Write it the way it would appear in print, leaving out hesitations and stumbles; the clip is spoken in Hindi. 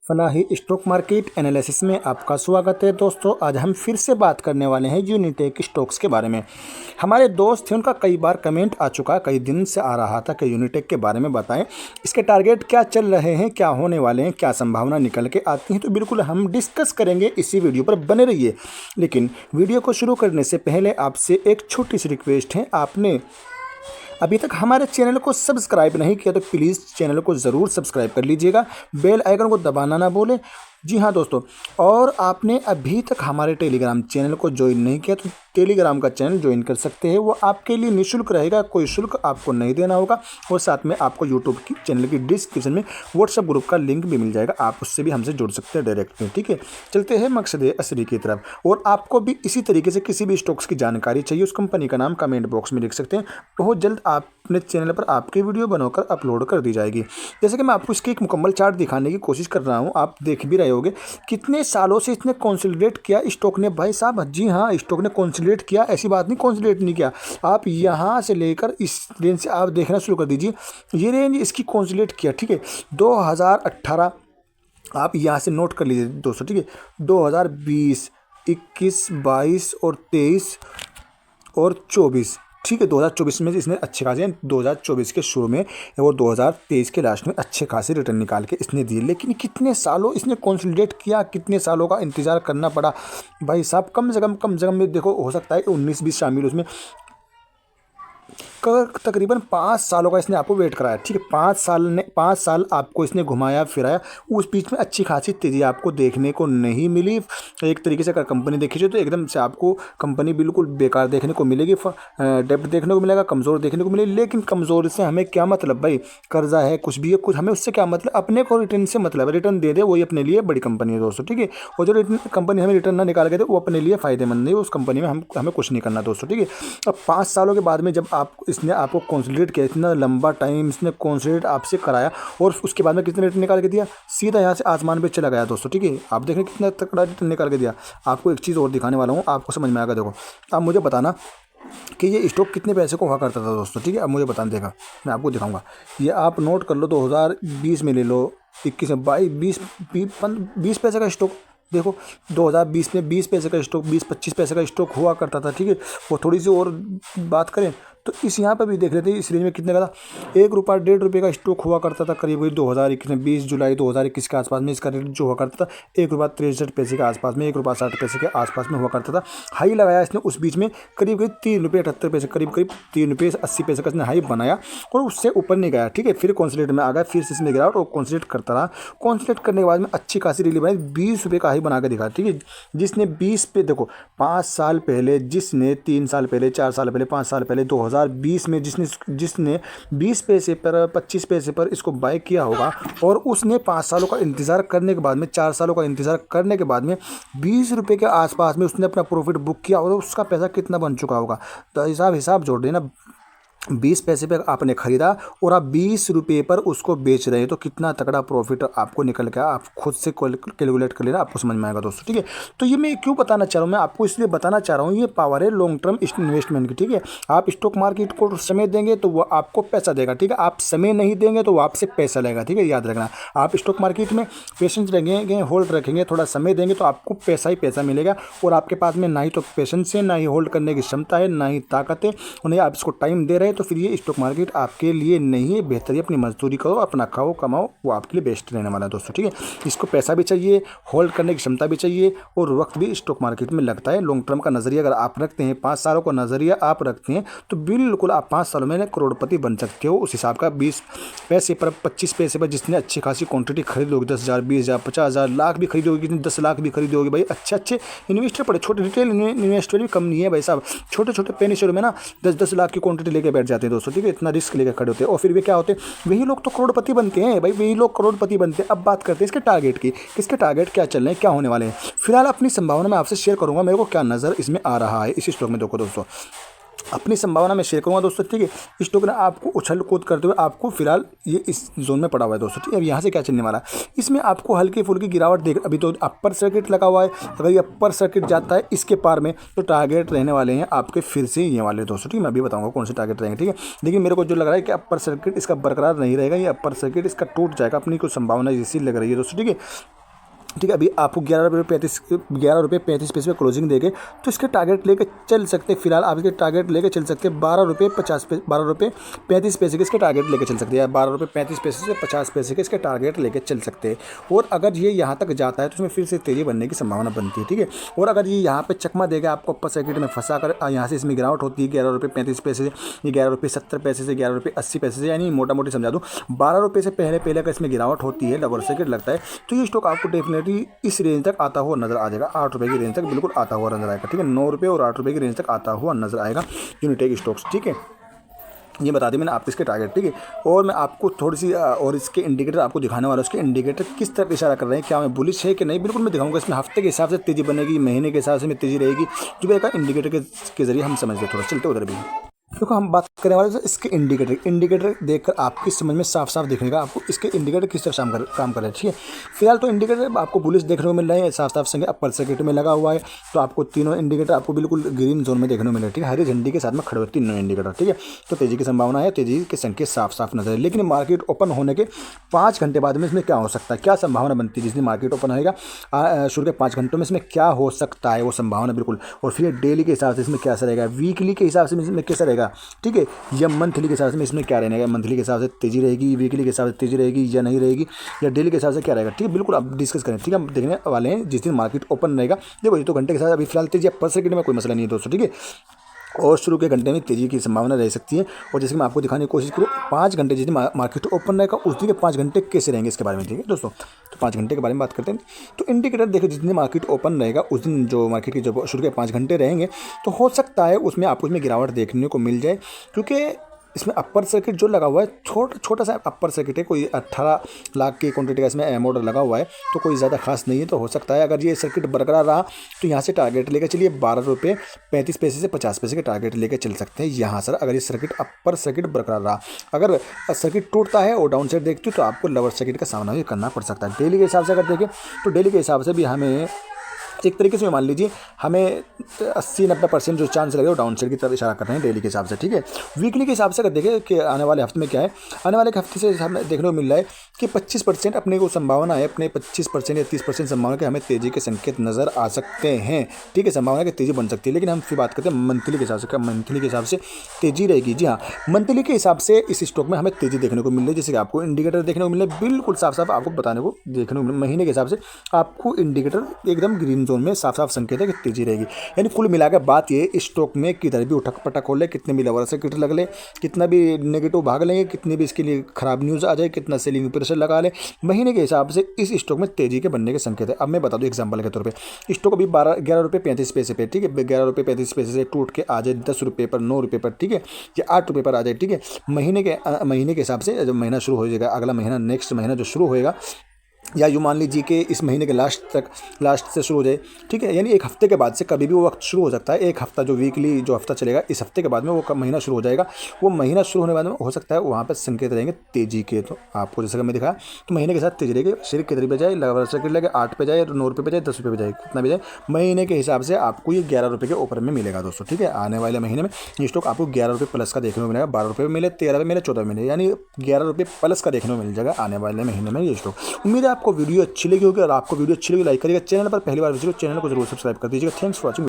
फलाही स्टॉक मार्केट एनालिसिस में आपका स्वागत है दोस्तों। आज हम फिर से बात करने वाले हैं यूनिटेक स्टॉक्स के बारे में। हमारे दोस्त थे, उनका कई बार कमेंट आ चुका, कई दिन से आ रहा था कि यूनिटेक के बारे में बताएं, इसके टारगेट क्या चल रहे हैं, क्या होने वाले हैं, क्या संभावना निकल के आती है। तो बिल्कुल हम डिस्कस करेंगे, इसी वीडियो पर बने रहिए। लेकिन वीडियो को शुरू करने से पहले आपसे एक छोटी सी रिक्वेस्ट है, आपने अभी तक हमारे चैनल को सब्सक्राइब नहीं किया तो प्लीज़ चैनल को ज़रूर सब्सक्राइब कर लीजिएगा, बेल आइकन को दबाना ना भूलें। जी हाँ दोस्तों, और आपने अभी तक हमारे टेलीग्राम चैनल को ज्वाइन नहीं किया तो टेलीग्राम का चैनल ज्वाइन कर सकते हैं। वो आपके लिए निःशुल्क रहेगा, कोई शुल्क आपको नहीं देना होगा। और साथ में आपको यूट्यूब की चैनल की डिस्क्रिप्शन में व्हाट्सएप ग्रुप का लिंक भी मिल जाएगा, आप उससे भी हमसे जुड़ सकते हैं डायरेक्ट में। ठीक है, चलते हैं मकसद असली की तरफ। और आपको भी इसी तरीके से किसी भी स्टॉक्स की जानकारी चाहिए, उस कंपनी का नाम कमेंट बॉक्स में लिख सकते हैं। बहुत जल्द अपने चैनल पर आपकी वीडियो बनाकर अपलोड कर दी जाएगी। जैसे कि मैं आपको इसकी एक मुकम्मल चार्ट दिखाने की कोशिश कर रहा हूँ, आप देख भी रहे होंगे कितने सालों से इसने कंसोलिडेट किया स्टॉक ने। भाई साहब, जी हाँ, स्टॉक ने कंसोलिडेट किया, ऐसी बात नहीं कंसोलिडेट नहीं किया। आप यहाँ से लेकर इस रेंज से आप देखना शुरू कर दीजिए, ये रेंज इसकी कंसोलिडेट किया। ठीक है, 2018 आप यहाँ से नोट कर लीजिए दोस्तों। ठीक है, 2020, 21, 22 और 23 और 24। ठीक है, 2024 में इसने अच्छे खासे, 2024 के शुरू में और 2023 के लास्ट में अच्छे खासे रिटर्न निकाल के इसने दिए। लेकिन कितने सालों इसने कंसोलिडेट किया, कितने सालों का इंतजार करना पड़ा भाई साहब। कम से कम में देखो, हो सकता है 19-20 शामिल उसमें, तकरीबन 5 सालों का इसने आपको वेट कराया। ठीक है, 5 साल आपको इसने घुमाया फिराया। उस बीच में अच्छी खासी तेज़ी आपको देखने को नहीं मिली। एक तरीके से अगर कंपनी देखी जाए तो एकदम से आपको कंपनी बिल्कुल बेकार देखने को मिलेगी, डेब्ट देखने को मिलेगा, कमज़ोर देखने को मिलेगी। लेकिन कमज़ोर से हमें क्या मतलब भाई, कर्जा है कुछ भी है, कुछ हमें उससे क्या मतलब, अपने को रिटर्न से मतलब है। रिटर्न दे दे वही अपने लिए बड़ी कंपनी है दोस्तों। ठीक है, और जो कंपनी हमें रिटर्न ना निकाल के दे वो अपने लिए फ़ायदेमंद नहीं है, उस कंपनी में हमें कुछ नहीं करना दोस्तों। ठीक है, अब 5 सालों के बाद में जब इसने आपको कंसोलिडेट किया, इतना लंबा टाइम इसने कंसोलिडेट आपसे कराया, और उसके बाद में कितने रिटर्न निकाल के दिया, सीधा यहाँ से आसमान पे चला गया दोस्तों। ठीक है, आप देख रहे हैं कितना तगड़ा रिटर्न निकाल के दिया। आपको एक चीज़ और दिखाने वाला हूँ, आपको समझ में आएगा। देखो, आप मुझे बताना कि ये स्टॉक कितने पैसे को हुआ करता था दोस्तों। ठीक है, अब मुझे बताना देगा, मैं आपको दिखाऊंगा। ये आप नोट कर लो, 2020 में ले लो, 21 में 20 पैसे का स्टॉक। देखो, 2020 में 20 पैसे का स्टॉक, 20-25 पैसे का स्टॉक हुआ करता था। ठीक है, वो थोड़ी सी और बात करें तो इस यहाँ पर भी देख लेते हैं, इस रेंज में कितने का था। 1 रुपया 1.5 रुपये का स्टॉक हुआ करता था करीब 2021 में, 20 जुलाई 2021 के आसपास में इसका रेट जो हुआ करता था 1 रुपया 63 पैसे के आसपास में, 1 रुपया 60 पैसे के आसपास में हुआ करता था। हाई लगाया इसने उस बीच में करीब 3 रुपये 78 पैसे, करीब 3 रुपये 80 पैसे का इसने हाई बनाया, और उससे ऊपर नहीं गया। ठीक है, फिर कॉन्सोलिडेट में आ गया, फिर से इसमें गिरा और कॉन्सोलिडेट करता रहा। कॉन्सोलिडेट करने के बाद में अच्छी खासी रैली बनाई, 20 रुपये का हाई बना के दिखा। ठीक है, जिसने 20 पे, देखो 5 साल पहले, जिसने 3 साल पहले, 4 साल पहले, 5 साल पहले 2020 में जिसने 20 पैसे पर, 25 पैसे पर इसको बाय किया होगा, और उसने 5 सालों का इंतज़ार करने के बाद में, 4 सालों का इंतज़ार करने के बाद में 20 रुपये के आसपास में उसने अपना प्रॉफिट बुक किया, और उसका पैसा कितना बन चुका होगा तो हिसाब जोड़ देना। 20 पैसे पे आपने ख़रीदा और आप 20 रुपये पर उसको बेच रहे हैं, तो कितना तगड़ा प्रॉफिट आपको निकल गया। आप खुद से कैलकुलेट कर लेना, आपको समझ में आएगा दोस्तों। ठीक है, तो ये मैं क्यों बताना चाह रहा हूँ, मैं आपको इसलिए बताना चाह रहा हूँ, ये पावर है लॉन्ग टर्म इन्वेस्टमेंट की। ठीक है, आप स्टॉक मार्केट को समय देंगे तो वो आपको पैसा देगा। ठीक है, आप समय नहीं देंगे तो वो आपसे पैसा लेगा। ठीक है, याद रखना, आप स्टॉक मार्केट में पेशेंस रखेंगे, होल्ड रखेंगे, थोड़ा समय देंगे तो आपको पैसा ही पैसा मिलेगा। और आपके पास में ना ही तो पेशेंस है, ना ही होल्ड करने की क्षमता है, ना ही ताकत है, उन्हें आप इसको टाइम दे रहे हैं, तो फिर ये स्टॉक मार्केट आपके लिए नहीं है। बेहतर है अपनी मजदूरी करो, अपना खाओ कमाओ, वो आपके लिए बेस्ट रहने वाला है दोस्तों। ठीक है, इसको पैसा भी चाहिए, होल्ड करने की क्षमता भी चाहिए, और वक्त भी स्टॉक मार्केट में लगता है। लॉन्ग टर्म का नजरिया अगर आप रखते हैं, 5 सालों का नजरिया आप रखते हैं, तो बिल्कुल आप 5 सालों में करोड़पति बन सकते हो। उस हिसाब का 20 पैसे पर, 25 पैसे पर जिसने अच्छी खासी क्वांटिटी खरीद लोगे, 10,000, 20,000, 50,000, लाख भी खरीदोगे, कितने 10 लाख भी खरीदोगे भाई, अच्छे इन्वेस्टर पड़े, छोटे रिटेल इन्वेस्टर भी कम नहीं है भाई साहब। छोटे पेनी शेयर में ना 10-10 लाख की क्वांटिटी लेके बैठ जाते हैं दोस्तों। ठीक है, इतना रिस्क लेकर खड़े होते हैं, और फिर वे क्या होते हैं, वही लोग तो करोड़पति बनते हैं भाई, वही लोग करोड़पति बनते हैं। अब बात करते हैं इसके टारगेट की, इसके टारगेट क्या चल रहे हैं, क्या होने वाले हैं। फिलहाल अपनी संभावना मैं आपसे शेयर करूंगा, मेरे को क्या नज़र इसमें आ रहा है इस स्टॉक में। देखो दोस्तों, अपनी संभावना मैं शेयर करूंगा दोस्तों। ठीक है, स्टॉक ने आपको उछल कूद करते हुए आपको फिलहाल ये इस जोन में पड़ा हुआ है दोस्तों। ठीक है, अब यहाँ से क्या चलने वाला है, इसमें आपको हल्की फुल्की गिरावट देख, अभी तो अपर सर्किट लगा हुआ है, अगर ये अपर सर्किट जाता है इसके पार में तो टारगेट रहने वाले हैं आपके फिर से ये वाले दोस्तों। ठीक है, मैं अभी बताऊंगा कौन से टारगेट रहेंगे। ठीक है, लेकिन मेरे को जो लग रहा है कि अपर सर्किट इसका बरकरार नहीं रहेगा, ये अपर सर्किट इसका टूट जाएगा, अपनी कुछ संभावना जैसी लग रही है दोस्तों। ठीक है, ठीक है, अभी आपको 11 रुपये 35 पैसे पे क्लोजिंग देके तो इसके टारगेट लेके चल सकते हैं। फिलहाल आप इसके टारगेट लेके चल सकते हैं 12 रुपये 35 पैसे के इसके टारगेट लेके चल सकते हैं, या 12 रुपये 35 पैसे से 50 पैसे के इसके टारगेट लेके चल सकते हैं। और अगर ये यहाँ तक जाता है तो उसमें फिर से तेज़ी बनने की संभावना बनती है। ठीक है, और अगर ये यहाँ पे चकमा देगा आपको अपर सर्किट में फंसा कर, यहाँ से इसमें गिरावट होती है 11 रुपये 35 पैसे से, ये 11 रुपये 70 पैसे से, 11 रुपये 80 पैसे से, यानी मोटा मोटी समझा दूँ 12 रुपये से पहले पहले अगर इसमें गिरावट होती है, लोअर सर्किट लगता है, तो ये स्टॉक आपको डेफिनेटली इस रेंज तक आता हुआ नजर आ जाएगा। 8 रुपये की रेंज तक बिल्कुल आता हुआ नजर आएगा। ठीक है, 9 रुपये और 8 रुपये की रेंज तक आता हुआ नजर आएगा यूनिटेक स्टॉक्स। ठीक है, ये बता दें मैंने आप इसके टारगेट। ठीक है, और मैं आपको थोड़ी सी और इसके इंडिकेटर आपको दिखाने वाला हूँ। उसके इंडिकेटर किस तरफ इशारा कर रहे हैं, क्या मैं बुलिश है कि नहीं, बिल्कुल मैं दिखाऊंगा। इसमें हफ्ते के हिसाब से तेजी बनेगी, महीने के हिसाब से तेजी रहेगी, जो भी इंडिकेटर के जरिए हम समझते हैं। थोड़ा चलते उधर भी देखो, हम बात करने वाले हैं इसके इंडिकेटर देखकर आपकी समझ में साफ साफ दिखेगा आपको इसके इंडिकेटर किस तरह काम कर रहे हैं। ठीक है, फिलहाल तो इंडिकेटर आपको बुलिश देखने को मिल रहे हैं, साफ साफ संगे अपर सर्किट में लगा हुआ है, तो आपको तीनों इंडिकेटर आपको बिल्कुल ग्रीन जोन में देखने को मिल रहे हैं। ठीक है, हरी झंडी के साथ में खड़े हुए तीनों इंडिकेटर। ठीक है, तो तेजी की संभावना है, तेजी के संकेत साफ साफ नजर है। लेकिन मार्केट ओपन होने के 5 घंटे बाद में इसमें क्या हो सकता है, क्या संभावना बनती है, जिसमें मार्केट ओपन होगा शुरू के 5 घंटों में इसमें क्या हो सकता है, वो संभावना बिल्कुल। और फिर डेली के हिसाब से इसमें कैसा रहेगा, वीकली के हिसाब से इसमें कैसा रहेगा, ठीक है, या मंथली के हिसाब से इसमें क्या रहेगा, मंथली के हिसाब से तेजी रहेगी, वीकली के हिसाब से तेजी रहेगी या नहीं रहेगी, या डेली के हिसाब से क्या रहेगा। ठीक है, बिल्कुल आप डिस्कस करें। ठीक है, हम देखने वाले हैं जिस दिन मार्केट ओपन रहेगा। देखो ये तो घंटे के साथ अभी फिलहाल तेजी पर सेकंड में कोई मसला नहीं है दोस्तों। ठीक है, और शुरू के घंटे में तेजी की संभावना रह सकती है। और जैसे कि मैं आपको दिखाने की कोशिश करूँ 5 घंटे जिस दिन मार्केट ओपन रहेगा उस दिन के 5 घंटे कैसे रहेंगे इसके बारे में। ठीक है दोस्तों, तो 5 घंटे के बारे में बात करते हैं। तो इंडिकेटर देखो, जिस दिन मार्केट ओपन रहेगा उस दिन जो मार्केट के जो शुरू के 5 घंटे रहेंगे, तो हो सकता है उसमें आपको उसमें गिरावट देखने को मिल जाए, क्योंकि इसमें अपर सर्किट जो लगा हुआ है छोटा सा अपर सर्किट है। कोई 18 लाख की क्वांटिटी का इसमें ऑर्डर लगा हुआ है, तो कोई ज़्यादा खास नहीं है। तो हो सकता है अगर ये सर्किट बरकरार रहा तो यहाँ से टारगेट लेकर चलिए 12 रुपये 35 पैसे से 50 पैसे के टारगेट लेकर चल सकते हैं यहाँ सर, अगर ये सर्किट अपर सर्किट बरकरार रहा। अगर सर्किट टूटता है और डाउन साइड देखती हो तो आपको लोअर सर्किट का सामना भी करना पड़ सकता है। डेली के हिसाब से अगर देखें तो डेली के हिसाब से भी हमें एक तरीके से मान लीजिए हमें 80-90% जो चांस लगे वो डाउन साइड की तरफ इशारा कर रहे हैं डेली के हिसाब से। ठीक है, वीकली के हिसाब से अगर देखें कि आने वाले हफ्ते में क्या है, आने वाले हफ्ते से हमें देखने को मिल रहा है कि 25% अपने को संभावना है, अपने 25% या 30% संभावना कि हमें तेज़ी के संकेत नज़र आ सकते हैं। ठीक है, संभावना कि तेज़ी बन सकती है। लेकिन हम फिर बात करते हैं मंथली के हिसाब से, क्या मंथली के हिसाब से तेज़ी रहेगी। जी हाँ, मंथली के हिसाब से इस स्टॉक में हमें तेज़ी देखने को मिल रही है। जैसे कि आपको इंडिकेटर देखने को मिल रहा है, बिल्कुल साफ साफ आपको बताने को देखने को मिल रहा है। महीने के हिसाब से आपको इंडिकेटर एकदम ग्रीन जोन में साफ साफ संकेत है कि तेजी रहेगी। यानी कुल मिलाकर बात ये, स्टॉक में किधर भी उठक पटक हो ले, कितने भी लोअर सर्किट लग ले, कितना भी नेगेटिव भाग लेंगे, कितनी भी इसके लिए खराब न्यूज़ आ जाए, कितना सेलिंग प्रेशर लगा ले, महीने के हिसाब से इस स्टॉक में तेजी के बनने के संकेत है। अब मैं बता दूं एग्जांपल के तौर पे, स्टॉक अभी 11 रुपये 35 पैसे पे, ठीक है, 11 रुपये 35 पैसे से टूट के आ जाए 10 रुपये पर, 9 रुपये पर, ठीक है, या 8 रुपये पर आ जाए। ठीक है, महीने के हिसाब से जब महीना शुरू हो जाएगा, अगला महीना नेक्स्ट महीना जो शुरू होएगा, या यूँ मान लीजिए कि इस महीने के लास्ट से शुरू हो जाए। ठीक है, यानी एक हफ्ते के बाद से कभी भी वो वक्त शुरू हो सकता है। एक हफ्ता जो वीकली जो हफ्ता चलेगा, इस हफ्ते के बाद में वो महीना शुरू हो जाएगा। वो महीना शुरू होने के बाद में हो सकता है वहाँ पर संकेत रहेंगे तेजी के। तो आपको जैसे मैं दिखाया तो महीने के साथ तेजी रहेगी, शेयर कितने पे जाए, लोअर सर्किट लगे 8 पे जाए, 9 रुपये पे जाए, 10 रुपये पे जाए, कितना भी जाए, महीने के हिसाब से आपको ये 11 रुपये के ऊपर में मिलेगा दोस्तों। ठीक है, आने वाले महीने में ये स्टॉक आपको 11 रुपये प्लस का देखने को मिलेगा, 12 रुपये मिले, 13 रुपये मिले, 14 मिले, यानी 11 रुपये प्लस का देखने को मिल जाएगा आने वाले महीने में ये स्टॉक। उम्मीद है आपको वीडियो अच्छी लगी होगी, और आपको वीडियो अच्छी लगी लाइक करिएगा, चैनल पर पहली बार विजिट चैनल को जरूर सब्सक्राइब कर दीजिएगा। Thanks for watching.